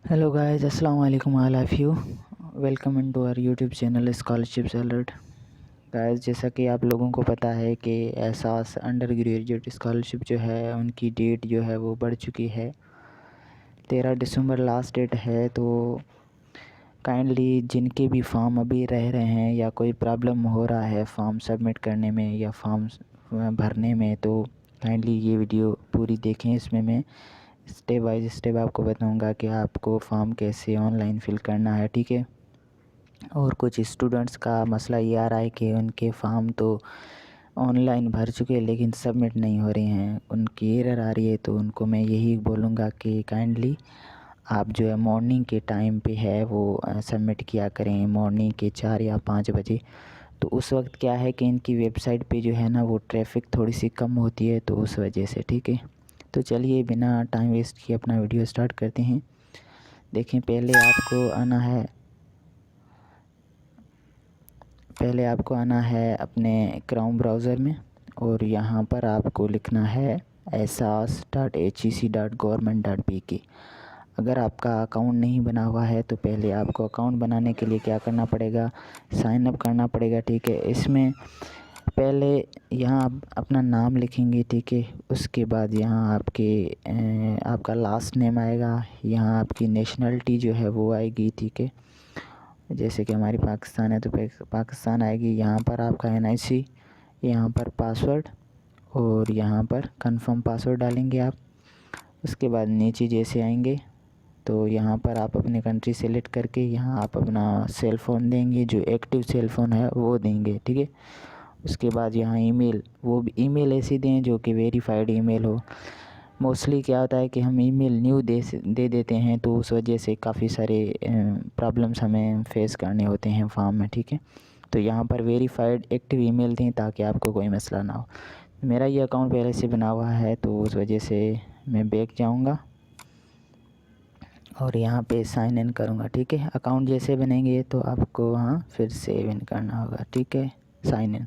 Hello guys, अस्सलाम वालेकुम all of you. Welcome into our YouTube channel scholarships alert. Guys, जैसा कि आप लोगों को पता है कि एहसास अंडर ग्रेजुएट स्कॉलरशिप जो है उनकी डेट जो है वो बढ़ चुकी है। 13 दिसंबर लास्ट डेट है। तो काइंडली जिनके भी फॉर्म अभी रह रहे हैं या कोई प्रॉब्लम हो रहा है फॉर्म सबमिट करने में या फॉर्म भरने में, तो काइंडली ये वीडियो पूरी देखें। इसमें मैं स्टेप बाय स्टेप आपको बताऊंगा कि आपको फॉर्म कैसे ऑनलाइन फिल करना है, ठीक है। और कुछ स्टूडेंट्स का मसला ये आ रहा है कि उनके फॉर्म तो ऑनलाइन भर चुके लेकिन सबमिट नहीं हो रहे हैं, उनकी एरर आ रही है। तो उनको मैं यही बोलूँगा कि काइंडली आप जो है मॉर्निंग के टाइम पे है वो सबमिट किया करें, मॉर्निंग के 4 या 5 बजे। तो उस वक्त क्या है कि इनकी वेबसाइट पे जो है ना वो ट्रैफिक थोड़ी सी कम होती है, तो उस वजह से, ठीक है। तो चलिए बिना टाइम वेस्ट किए अपना वीडियो स्टार्ट करते हैं। देखें, पहले आपको आना है अपने क्रोम ब्राउज़र में, और यहाँ पर आपको लिखना है ehsas.hec.government.pk। अगर आपका अकाउंट नहीं बना हुआ है तो पहले आपको अकाउंट बनाने के लिए क्या करना पड़ेगा, साइन अप करना पड़ेगा, ठीक है। इसमें पहले यहाँ आप अपना नाम लिखेंगे, ठीक है। उसके बाद यहाँ आपका लास्ट नेम आएगा, यहाँ आपकी नेशनलिटी जो है वो आएगी, ठीक है। जैसे कि हमारी पाकिस्तान है तो पाकिस्तान आएगी। यहाँ पर आपका NIC, यहाँ पर पासवर्ड, और यहाँ पर कंफर्म पासवर्ड डालेंगे आप। उसके बाद नीचे जैसे आएंगे तो यहाँ पर आप अपनी कंट्री सेलेक्ट करके यहाँ आप अपना सेल फ़ोन देंगे, जो एक्टिव सेल फ़ोन है वो देंगे, ठीक है। उसके बाद यहाँ ईमेल, वो भी ईमेल ऐसी दें जो कि वेरीफाइड ईमेल हो। मोस्टली क्या होता है कि हम ईमेल न्यू दे देते हैं, तो उस वजह से काफ़ी सारे प्रॉब्लम्स हमें फेस करने होते हैं फॉर्म में, ठीक है। तो यहाँ पर वेरीफाइड एक्टिव ईमेल दें ताकि आपको कोई मसला ना हो। मेरा ये अकाउंट पहले से बना हुआ है तो उस वजह से मैं बैक जाऊँगा और यहाँ पे साइन इन करूँगा, ठीक है। अकाउंट जैसे बनेंगे तो आपको वहाँ फिर सेव इन करना होगा, ठीक है, साइन इन।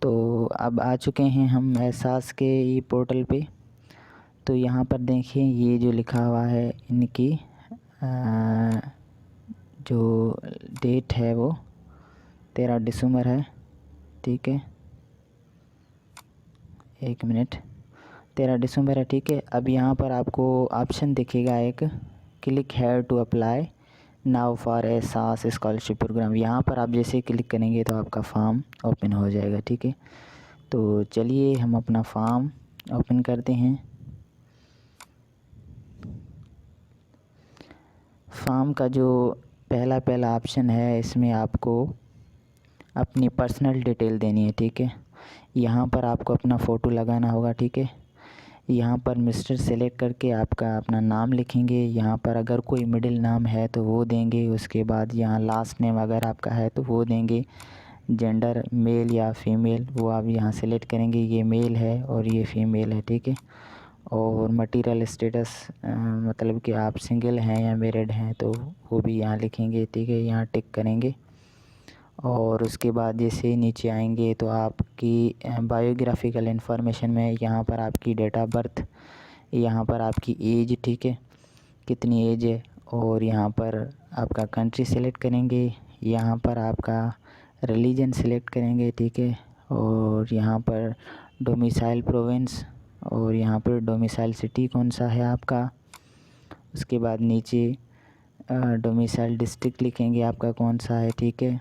तो अब आ चुके हैं हम एहसास के ई पोर्टल पे। तो यहाँ पर देखिए ये जो लिखा हुआ है इनकी जो डेट है वो 13 दिसंबर है, ठीक है। 1 मिनट, 13 दिसंबर है, ठीक है। अब यहाँ पर आपको ऑप्शन दिखेगा एक, click here to apply now for Ehsaas scholarship program. यहाँ पर आप जैसे क्लिक करेंगे तो आपका फॉर्म ओपन हो जाएगा, ठीक है। तो चलिए हम अपना फॉर्म ओपन करते हैं। फॉर्म का जो पहला ऑप्शन है इसमें आपको अपनी पर्सनल डिटेल देनी है, ठीक है। यहाँ पर आपको अपना फ़ोटो लगाना होगा, ठीक है। यहाँ पर मिस्टर सेलेक्ट करके आपका अपना नाम लिखेंगे। यहाँ पर अगर कोई मिडिल नाम है तो वो देंगे। उसके बाद यहाँ लास्ट नेम अगर आपका है तो वो देंगे। जेंडर मेल या फीमेल वो आप यहाँ सेलेक्ट करेंगे, ये मेल है और ये फीमेल है, ठीक है। और मटीरियल स्टेटस मतलब कि आप सिंगल हैं या मैरिड हैं तो वो भी यहाँ लिखेंगे, ठीक है, यहाँ टिक करेंगे। और उसके बाद जैसे नीचे आएंगे तो आपकी बायोग्राफिकल इन्फॉर्मेशन में यहाँ पर आपकी डेट ऑफ बर्थ, यहाँ पर आपकी एज, ठीक है, कितनी एज है, और यहाँ पर आपका कंट्री सेलेक्ट करेंगे, यहाँ पर आपका रिलीजन सेलेक्ट करेंगे, ठीक है। और यहाँ पर डोमिसाइल प्रोविंस, और यहाँ पर डोमिसाइल सिटी कौन सा है आपका। उसके बाद नीचे डोमिसाइल डिस्ट्रिक्ट लिखेंगे आपका कौन सा है, ठीक है।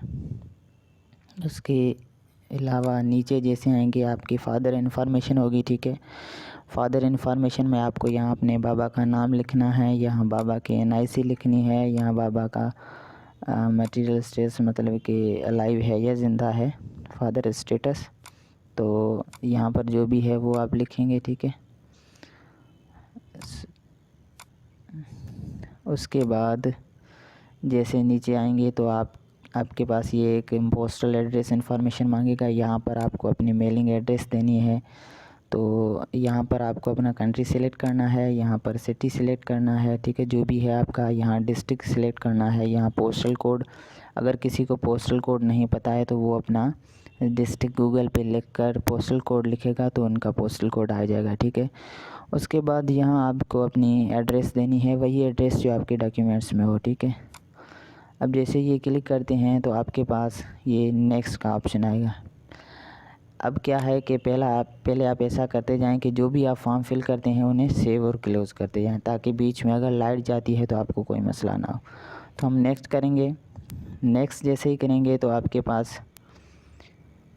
उसके अलावा नीचे जैसे आएंगे आपकी फादर इन्फॉर्मेशन होगी, ठीक है। फादर इन्फॉर्मेशन में आपको यहाँ अपने बाबा का नाम लिखना है, यहाँ बाबा की NIC लिखनी है, यहाँ बाबा का मटेरियल स्टेटस मतलब कि अलाइव है या ज़िंदा है, फादर स्टेटस। तो यहाँ पर जो भी है वो आप लिखेंगे, ठीक है। उसके बाद जैसे नीचे आएंगे तो आपके पास ये एक पोस्टल एड्रेस इन्फॉर्मेशन मांगेगा। यहाँ पर आपको अपनी मेलिंग एड्रेस देनी है। तो यहाँ पर आपको अपना कंट्री सेलेक्ट करना है, यहाँ पर सिटी सेलेक्ट करना है, ठीक है, जो भी है आपका। यहाँ डिस्ट्रिक्ट सेलेक्ट करना है, यहाँ पोस्टल कोड, अगर किसी को पोस्टल कोड नहीं पता है तो वो अपना डिस्ट्रिक्ट गूगल पे लिख कर पोस्टल कोड लिखेगा तो उनका पोस्टल कोड आ जाएगा, ठीक है। उसके बाद यहाँ आपको अपनी एड्रेस देनी है, वही एड्रेस जो आपके डॉक्यूमेंट्स में हो, ठीक है। अब जैसे ये क्लिक करते हैं तो आपके पास ये नेक्स्ट का ऑप्शन आएगा। अब क्या है कि पहले आप ऐसा करते जाएं कि जो भी आप फॉर्म फिल करते हैं उन्हें सेव और क्लोज़ करते जाएं, ताकि बीच में अगर लाइट जाती है तो आपको कोई मसला ना हो। तो हम नेक्स्ट करेंगे। नेक्स्ट जैसे ही करेंगे तो आपके पास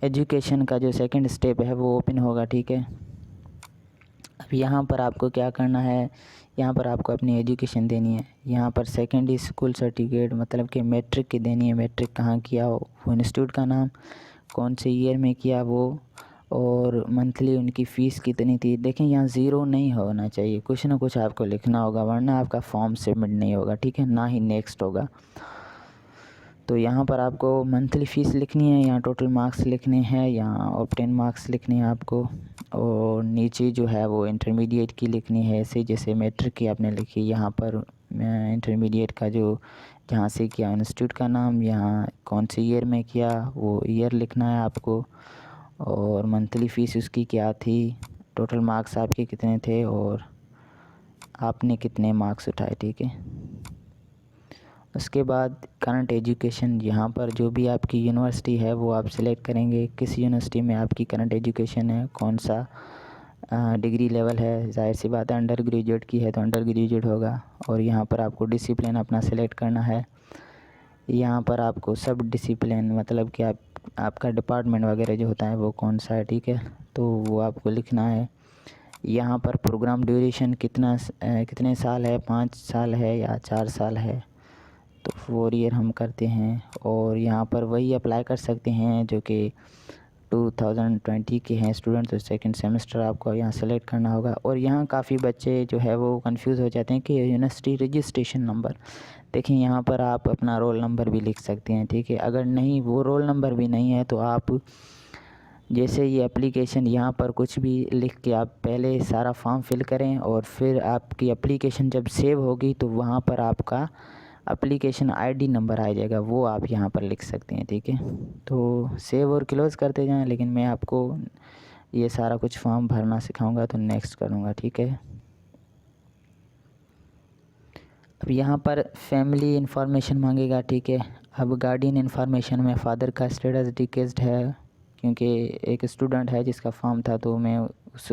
एजुकेशन का जो सेकंड स्टेप है वो ओपन होगा, ठीक है। अब यहाँ पर आपको क्या करना है, यहाँ पर आपको अपनी एजुकेशन देनी है। यहाँ पर सेकेंडरी स्कूल सर्टिफिकेट मतलब कि मैट्रिक की देनी है, मैट्रिक कहाँ किया हो, वो इंस्टीट्यूट का नाम, कौन से ईयर में किया वो, और मंथली उनकी फ़ीस कितनी थी। देखें यहाँ ज़ीरो नहीं होना चाहिए, कुछ ना कुछ आपको लिखना होगा, वरना आपका फॉर्म सबमिट नहीं होगा, ठीक है, ना ही नेक्स्ट होगा। तो यहाँ पर आपको मंथली फ़ीस लिखनी है, यहाँ टोटल मार्क्स लिखने हैं, यहाँ ऑब्टेन मार्क्स लिखने हैं आपको, और नीचे जो है वो इंटरमीडिएट की लिखनी है, ऐसे जैसे मैट्रिक की आपने लिखी, यहाँ पर इंटरमीडिएट का जो जहाँ से किया इंस्टीट्यूट का नाम, यहाँ कौन से ईयर में किया वो ईयर लिखना है आपको, और मंथली फ़ीस उसकी क्या थी, टोटल मार्क्स आपके कितने थे और आपने कितने मार्क्स उठाए, ठीक है। उसके बाद करंट एजुकेशन, यहाँ पर जो भी आपकी यूनिवर्सिटी है वो आप सिलेक्ट करेंगे, किस यूनिवर्सिटी में आपकी करंट एजुकेशन है, कौन सा डिग्री लेवल है। ज़ाहिर सी बात है अंडर ग्रेजुएट की है तो अंडर ग्रेजुएट होगा। और यहाँ पर आपको डिसिप्लिन अपना सेलेक्ट करना है। यहाँ पर आपको सब डिसिप्लिन मतलब कि आपका डिपार्टमेंट वगैरह जो होता है वो कौन सा है, ठीक है, तो वो आपको लिखना है। यहाँ पर प्रोग्राम ड्यूरेशन कितने साल है, 5 साल है या 4 साल है, तो 4 ईयर हम करते हैं। और यहाँ पर वही अप्लाई कर सकते हैं जो कि 2020 के हैं स्टूडेंट, तो सेकंड सेमेस्टर आपको यहाँ सेलेक्ट करना होगा। और यहाँ काफ़ी बच्चे जो है वो कंफ्यूज हो जाते हैं कि यूनिवर्सिटी रजिस्ट्रेशन नंबर, देखिए यहाँ पर आप अपना रोल नंबर भी लिख सकते हैं, ठीक है। अगर नहीं वो रोल नंबर भी नहीं है तो आप जैसे ये एप्लीकेशन यहाँ पर कुछ भी लिख के आप पहले सारा फॉर्म फिल करें, और फिर आपकी एप्लीकेशन जब सेव होगी तो वहाँ पर आपका एप्लीकेशन आईडी नंबर आ जाएगा, वो आप यहाँ पर लिख सकते हैं, ठीक है। तो सेव और क्लोज़ करते जाएं, लेकिन मैं आपको ये सारा कुछ फॉर्म भरना सिखाऊंगा तो नेक्स्ट करूँगा, ठीक है। अब यहाँ पर फैमिली इन्फॉर्मेशन मांगेगा, ठीक है। अब गार्डियन इन्फॉर्मेशन में फ़ादर का स्टेटस डिकेस्ड है, क्योंकि एक स्टूडेंट है जिसका फॉर्म था तो मैं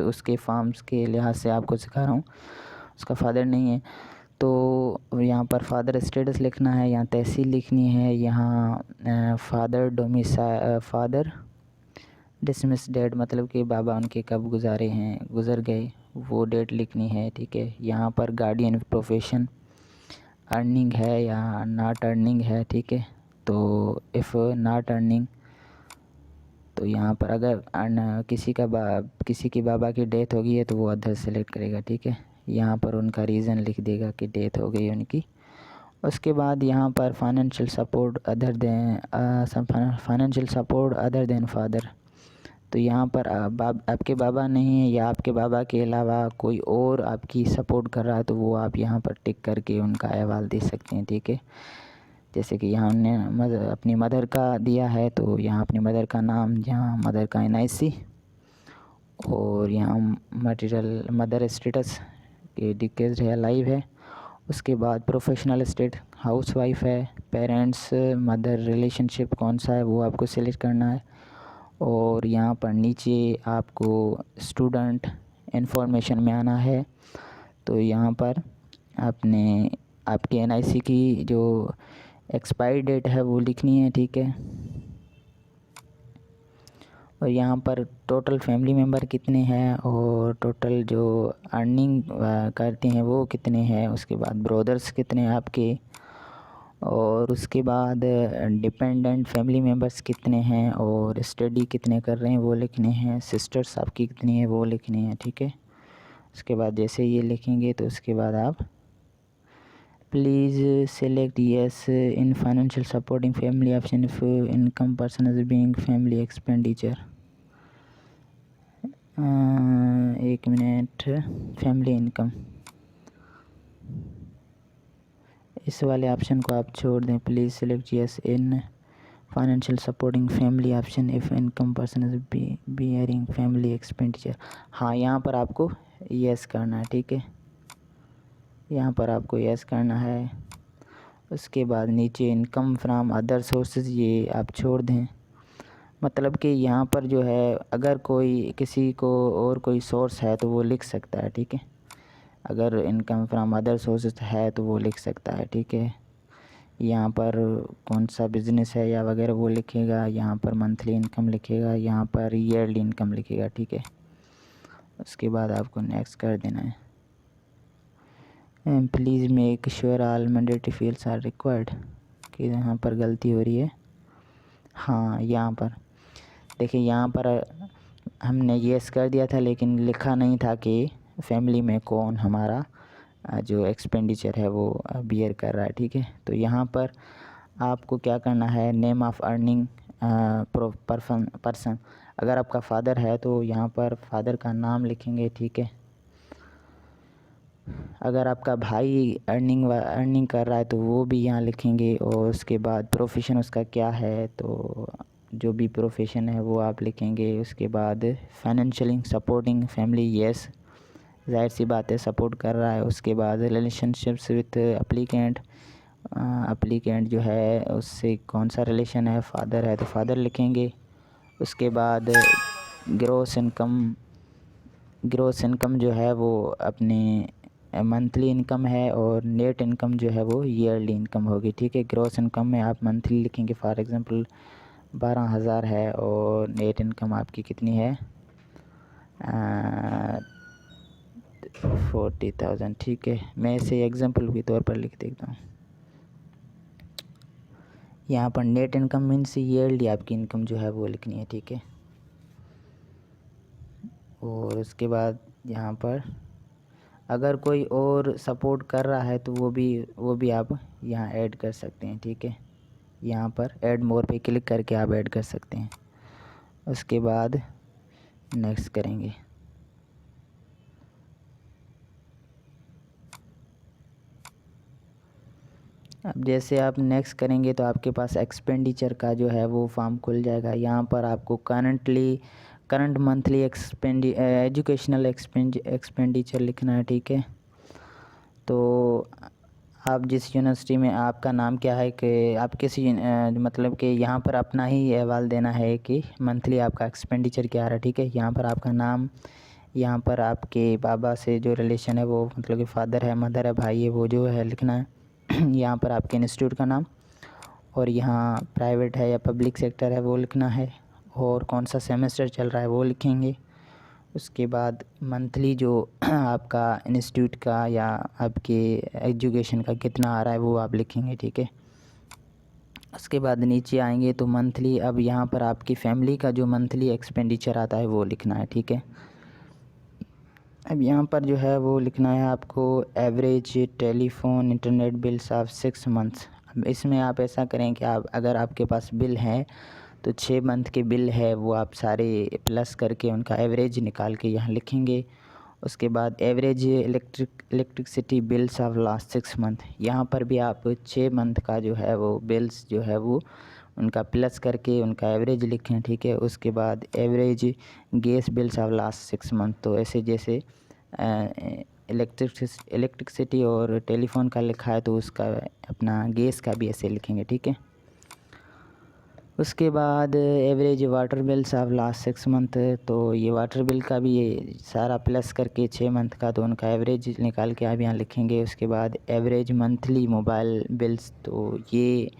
उसके फॉर्म्स के लिहाज से आपको सिखा रहा हूँ, उसका फादर नहीं है। तो यहाँ पर फादर स्टेटस लिखना है, यहाँ तहसील लिखनी है, यहाँ फादर डिसमिस डेट मतलब कि बाबा उनके कब गुज़र गए वो डेट लिखनी है, ठीक है। यहाँ पर गार्डियन प्रोफेशन अर्निंग है या नॉट अर्निंग है, ठीक है। तो इफ़ नॉट अर्निंग, तो यहाँ पर अगर किसी के बाबा की डेथ हो गई है तो वो अदर सेलेक्ट करेगा, ठीक है। यहाँ पर उनका रीज़न लिख देगा कि डेथ हो गई उनकी। उसके बाद यहाँ पर financial support other than father, तो यहाँ पर आपके बाबा नहीं है या आपके बाबा के अलावा कोई और आपकी सपोर्ट कर रहा है तो वो आप यहाँ पर टिक करके उनका अहवाल दे सकते हैं, ठीक है। जैसे कि यहाँ हमने अपनी मदर का दिया है तो यहाँ अपनी मदर का नाम, यहाँ मदर का NIC, और यहाँ मटेरियल मदर स्टेटस ये डिकेस्ड है, लाइव है। उसके बाद प्रोफेशनल स्टेट हाउसवाइफ है, पेरेंट्स मदर रिलेशनशिप कौन सा है वो आपको सेलेक्ट करना है। और यहाँ पर नीचे आपको स्टूडेंट इन्फॉर्मेशन में आना है, तो यहाँ पर आपके NIC की जो एक्सपायरी डेट है वो लिखनी है, ठीक है। और यहाँ पर टोटल फैमिली मेम्बर कितने हैं और टोटल जो अर्निंग करते हैं वो कितने हैं, उसके बाद ब्रदर्स कितने हैं आपके, और उसके बाद डिपेंडेंट फैमिली मेम्बर्स कितने हैं और स्टडी कितने कर रहे हैं वो लिखने हैं, सिस्टर्स आपकी कितनी है वो लिखनी है, ठीक है। उसके बाद जैसे ये लिखेंगे तो उसके बाद आप please select yes in financial supporting family option if income person is being family expenditure. 1 minute, family income, इस वाले ऑप्शन को आप छोड़ दें। Please select yes in financial supporting family option if income person is bearing family expenditure. हाँ, यहाँ पर आपको यस करना है, ठीक है। यहाँ पर आपको यस करना है। उसके बाद नीचे इनकम फ्रॉम अदर सोर्सेज ये आप छोड़ दें। मतलब कि यहाँ पर जो है अगर कोई किसी को और कोई सोर्स है तो वो लिख सकता है, ठीक है। अगर इनकम फ्रॉम अदर सोर्सेज है तो वो लिख सकता है, ठीक है। यहाँ पर कौन सा बिज़नेस है या वगैरह वो लिखेगा, यहाँ पर मंथली इनकम लिखेगा, यहाँ पर ईयरली इनकम लिखेगा, ठीक है। उसके बाद आपको नेक्स्ट कर देना है। Please make sure all mandatory fields are required, कि यहाँ पर गलती हो रही है। हाँ, यहाँ पर देखिए, यहाँ पर हमने येस कर दिया था लेकिन लिखा नहीं था कि फैमिली में कौन हमारा जो एक्सपेंडिचर है वो बियर कर रहा है, ठीक है। तो यहाँ पर आपको क्या करना है, नेम ऑफ़ अर्निंग पर्सन। अगर आपका फादर है तो यहाँ पर फादर का नाम लिखेंगे, ठीक है। अगर आपका भाई अर्निंग कर रहा है तो वो भी यहाँ लिखेंगे। और उसके बाद प्रोफेशन उसका क्या है, तो जो भी प्रोफेशन है वो आप लिखेंगे। उसके बाद फाइनेंशियली सपोर्टिंग फैमिली, यस, ज़ाहिर सी बात है सपोर्ट कर रहा है। उसके बाद रिलेशनशिप्स विथ अप्लीकेंट जो है उससे कौन सा रिलेशन है, फादर है तो फादर लिखेंगे। उसके बाद ग्रॉस इनकम जो है वो अपने मंथली इनकम है और नेट इनकम जो है वो ईयरली इनकम होगी, ठीक है। ग्रॉस इनकम में आप मंथली लिखेंगे, फॉर एग्ज़ाम्पल 12,000 है और नेट इनकम आपकी कितनी है 40,000, ठीक है। मैं इसे एग्जांपल के तौर पर लिख देता हूँ। यहाँ पर नेट इनकम मीन्स ईयरली आपकी इनकम जो है वो लिखनी है, ठीक है। और उसके बाद यहाँ पर अगर कोई और सपोर्ट कर रहा है तो वो भी आप यहाँ ऐड कर सकते हैं, ठीक है। यहाँ पर ऐड मोर पे क्लिक करके आप ऐड कर सकते हैं। उसके बाद नेक्स्ट करेंगे। अब जैसे आप नेक्स्ट करेंगे तो आपके पास एक्सपेंडिचर का जो है वो फॉर्म खुल जाएगा। यहाँ पर आपको करंट मंथली एजुकेशनल एक्सपेंडिचर लिखना है, ठीक है। तो आप जिस यूनिवर्सिटी में, आपका नाम क्या है, कि आप किसी मतलब कि यहाँ पर अपना ही अहवाल देना है कि मंथली आपका एक्सपेंडिचर क्या आ रहा है, ठीक है। यहाँ पर आपका नाम, यहाँ पर आपके बाबा से जो रिलेशन है वो मतलब कि फादर है, मदर है, भाई है, वो जो है लिखना है। यहाँ पर आपके इंस्टीट्यूट का नाम, और यहाँ प्राइवेट है या पब्लिक सेक्टर है वो लिखना है, और कौन सा सेमेस्टर चल रहा है वो लिखेंगे। उसके बाद मंथली जो आपका इंस्टीट्यूट का या आपके एजुकेशन का कितना आ रहा है वो आप लिखेंगे, ठीक है। उसके बाद नीचे आएंगे तो मंथली, अब यहाँ पर आपकी फैमिली का जो मंथली एक्सपेंडिचर आता है वो लिखना है, ठीक है। अब यहाँ पर जो है वो लिखना है आपको average telephone internet bills of 6 months. अब इसमें आप ऐसा करें कि आप, अगर आपके पास बिल है तो 6 मंथ के बिल है वो आप सारे प्लस करके उनका एवरेज निकाल के यहाँ लिखेंगे। उसके बाद average electricity bills of last 6 month, यहाँ पर भी आप 6 मंथ का जो है वो बिल्स जो है वो उनका प्लस करके उनका एवरेज लिखें, ठीक है। उसके बाद average gas bills of last 6 month, तो ऐसे जैसे इलेक्ट्रिसिटी और टेलीफोन का लिखा है तो उसका अपना गैस का भी ऐसे लिखेंगे, ठीक है। उसके बाद average water bills of last 6 month, तो ये वाटर बिल का भी ये सारा प्लस करके 6 मंथ का तो उनका एवरेज निकाल के आप यहाँ लिखेंगे। उसके बाद एवरेज मंथली मोबाइल बिल्स, तो ये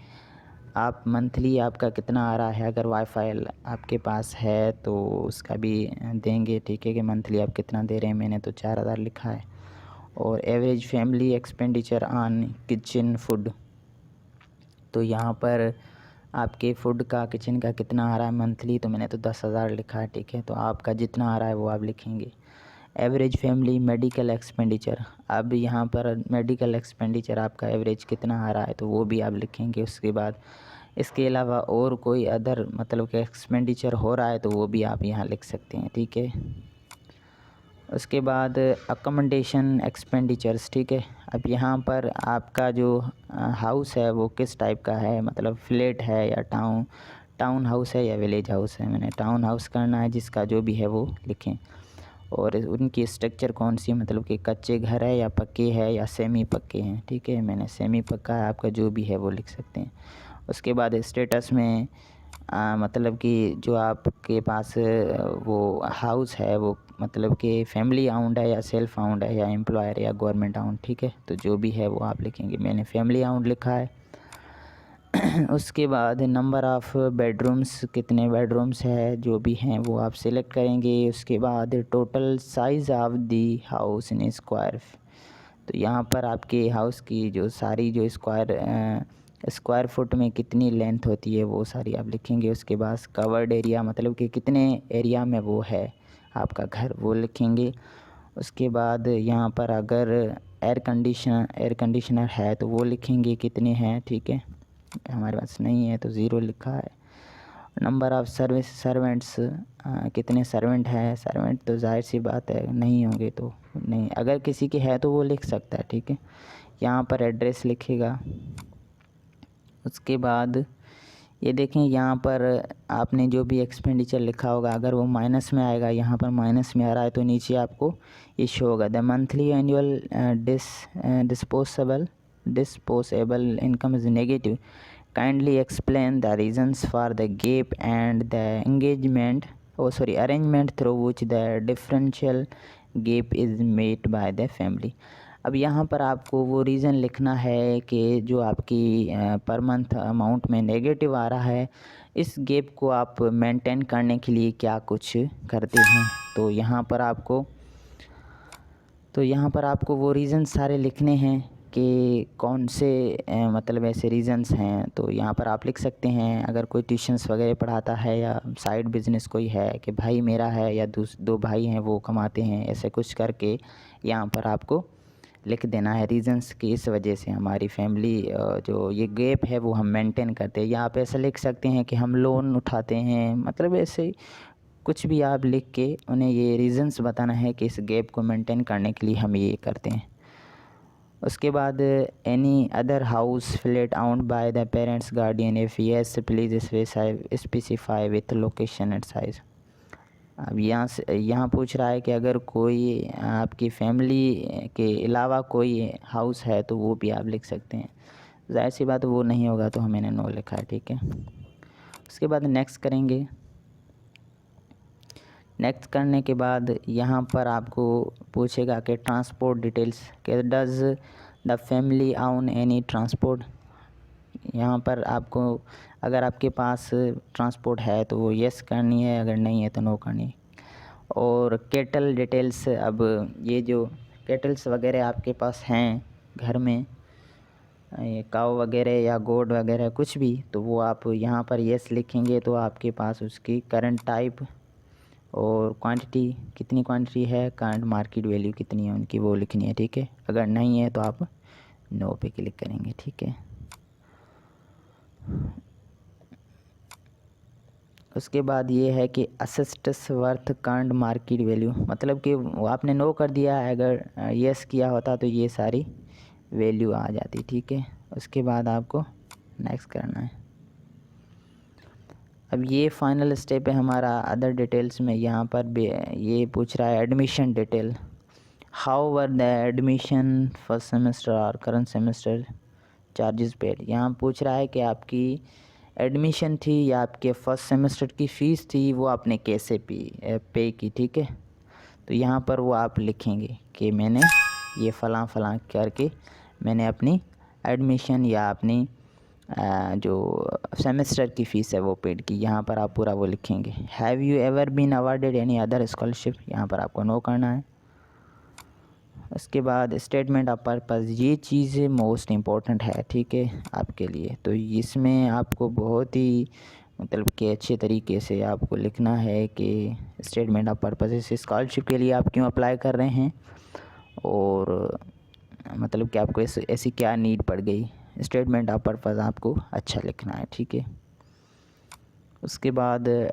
आप मंथली आपका कितना आ रहा है, अगर वाईफाई आपके पास है तो उसका भी देंगे, ठीक है, कि मंथली आप कितना दे रहे हैं। मैंने तो 4,000 लिखा है। और average family expenditure on kitchen food, तो यहाँ पर आपके फूड का, किचन का कितना आ रहा है मंथली, तो मैंने तो 10,000 लिखा है, ठीक है। तो आपका जितना आ रहा है वो आप लिखेंगे। एवरेज फैमिली मेडिकल एक्सपेंडिचर, अब यहाँ पर मेडिकल एक्सपेंडिचर आपका एवरेज कितना आ रहा है तो वो भी आप लिखेंगे। उसके बाद इसके अलावा और कोई अदर मतलब कि एक्सपेंडिचर हो रहा है तो वो भी आप यहाँ लिख सकते हैं, ठीक है। उसके बाद अकोमोडेशन एक्सपेंडिचर्स, ठीक है। अब यहाँ पर आपका जो हाउस है वो किस टाइप का है, मतलब फ्लैट है या टाउन हाउस है या विलेज हाउस है। मैंने टाउन हाउस करना है, जिसका जो भी है वो लिखें। और उनकी स्ट्रक्चर कौन सी, मतलब कि कच्चे घर है या पक्के है या सेमी पक्के हैं, ठीक है। मैंने सेमी पक्का है, आपका जो भी है वो लिख सकते हैं। उसके बाद स्टेटस में मतलब कि जो आपके पास वो हाउस है वो मतलब कि फैमिली आउंड है या सेल्फ आउंड है या एम्प्लॉयर या गवर्नमेंट आउंड, ठीक है। तो जो भी है वो आप लिखेंगे। मैंने फैमिली आउंड लिखा है। उसके बाद नंबर ऑफ़ बेडरूम्स, कितने बेडरूम्स है जो भी हैं वो आप सिलेक्ट करेंगे। उसके बाद total size of the house in square, तो यहाँ पर आपके हाउस की जो सारी जो स्क्वायर फुट में कितनी लेंथ होती है वो सारी आप लिखेंगे। उसके बाद कवर्ड एरिया, मतलब कि कितने एरिया में वो है आपका घर, वो लिखेंगे। उसके बाद यहाँ पर अगर एयर कंडीशनर है तो वो लिखेंगे कितने हैं, ठीक है। हमारे पास नहीं है तो ज़ीरो लिखा है। नंबर ऑफ़ सर्वेंट्स, कितने सर्वेंट हैं। सर्वेंट तो जाहिर सी बात है नहीं होंगे तो नहीं, अगर किसी के है तो वो लिख सकता है, ठीक है। यहाँ पर एड्रेस लिखेगा। उसके बाद ये देखें, यहाँ पर आपने जो भी एक्सपेंडिचर लिखा होगा अगर वो माइनस में आएगा, यहाँ पर माइनस में आ रहा है तो नीचे आपको ये शो होगा the monthly annual disposable income is negative. Kindly explain the reasons for the gap and the arrangement through which the differential gap is made by the family. अब यहाँ पर आपको वो रीज़न लिखना है कि जो आपकी पर मंथ अमाउंट में नेगेटिव आ रहा है, इस गैप को आप मेंटेन करने के लिए क्या कुछ करते हैं। तो यहाँ पर आपको वो रीज़न सारे लिखने हैं कि कौन से मतलब ऐसे रीज़न्स हैं। तो यहाँ पर आप लिख सकते हैं अगर कोई ट्यूशन्स वगैरह पढ़ाता है या साइड बिज़नेस कोई है कि भाई मेरा है या दो भाई हैं वो कमाते हैं, ऐसे कुछ करके यहाँ पर आपको लिख देना है रीज़न्स कि इस वजह से हमारी फैमिली जो ये गैप है वो हम मेंटेन करते हैं। या आप ऐसा लिख सकते हैं कि हम लोन उठाते हैं, मतलब ऐसे कुछ भी आप लिख के उन्हें ये रीज़न्स बताना है कि इस गैप को मेंटेन करने के लिए हम ये करते हैं। उसके बाद any other house flat आउंड by the parents guardian, if yes please specify with location and size. अब यहाँ पूछ रहा है कि अगर कोई आपकी फैमिली के अलावा कोई हाउस है तो वो भी आप लिख सकते हैं। ज़ाहिर सी बात वो नहीं होगा तो मैंने नो लिखा है, ठीक है। उसके बाद नेक्स्ट करेंगे। नेक्स्ट करने के बाद यहाँ पर आपको पूछेगा कि ट्रांसपोर्ट डिटेल्स, कि does the family own any transport. यहाँ पर आपको अगर आपके पास ट्रांसपोर्ट है तो वो येस करनी है, अगर नहीं है तो नो करनी है। और कैटल डिटेल्स, अब ये जो कैटल्स वगैरह आपके पास हैं घर में, ये काव वगैरह या गोड वगैरह कुछ भी, तो वो आप यहाँ पर येस लिखेंगे तो आपके पास उसकी करंट टाइप और क्वांटिटी, कितनी क्वांटिटी है, करंट मार्केट वैल्यू कितनी है उनकी, वो लिखनी है, ठीक है। अगर नहीं है तो आप नो पे क्लिक करेंगे, ठीक है। उसके बाद ये है कि assists worth current market value, मतलब कि आपने नो कर दिया है, अगर यस किया होता तो ये सारी वैल्यू आ जाती, ठीक है। उसके बाद आपको नेक्स्ट करना है। अब ये फाइनल स्टेप है हमारा अदर डिटेल्स में। यहाँ पर ये पूछ रहा है admission detail, how were the admission first semester और करंट सेमेस्टर चार्जेस पेड। यहाँ पूछ रहा है कि आपकी एडमिशन थी या आपके फर्स्ट सेमेस्टर की फ़ीस थी वो आपने कैसे पे की, ठीक है। तो यहाँ पर वो आप लिखेंगे कि मैंने ये फ़लाँ करके मैंने अपनी एडमिशन या अपनी जो सेमेस्टर की फ़ीस है वो पेड की। यहाँ पर आप पूरा वो लिखेंगे। Have you ever been awarded any other scholarship, यहाँ पर आपको नो करना है। उसके बाद स्टेटमेंट ऑफ पर्पज़, ये चीज़ मोस्ट इम्पोर्टेंट है, ठीक है, आपके लिए। तो इसमें आपको बहुत ही मतलब कि अच्छे तरीके से आपको लिखना है कि स्टेटमेंट ऑफ पर्पज़, इस स्कॉलरशिप के लिए आप क्यों अप्लाई कर रहे हैं और मतलब कि आपको ऐसी क्या नीड पड़ गई। स्टेटमेंट ऑफ पर्पज़ आपको अच्छा लिखना है, ठीक है। उसके बाद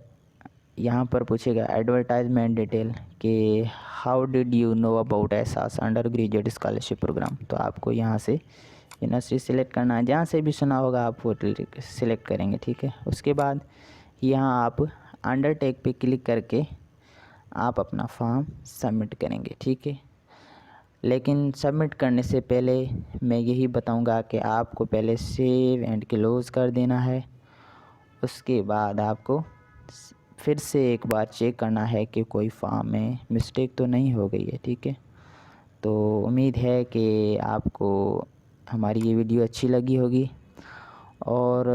यहाँ पर पूछेगा एडवर्टाइजमेंट डिटेल कि how did you know about एहसास अंडर ग्रेजुएट स्कॉलरशिप प्रोग्राम। तो आपको यहाँ से यूनिवर्सिटी सिलेक्ट करना है, जहाँ से भी सुना होगा आप वो सिलेक्ट करेंगे, ठीक है। उसके बाद यहाँ आप अंडरटेक पे क्लिक करके आप अपना फॉर्म सबमिट करेंगे, ठीक है। लेकिन सबमिट करने से पहले मैं यही बताऊंगा कि आपको पहले सेव एंड क्लोज़ कर देना है। उसके बाद आपको फिर से एक बार चेक करना है कि कोई फॉर्म में मिस्टेक तो नहीं हो गई है, ठीक है। तो उम्मीद है कि आपको हमारी ये वीडियो अच्छी लगी होगी, और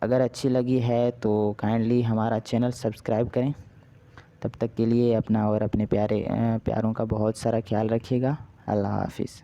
अगर अच्छी लगी है तो काइंडली हमारा चैनल सब्सक्राइब करें। तब तक के लिए अपना और अपने प्यारों का बहुत सारा ख्याल रखिएगा। अल्लाह हाफिज़।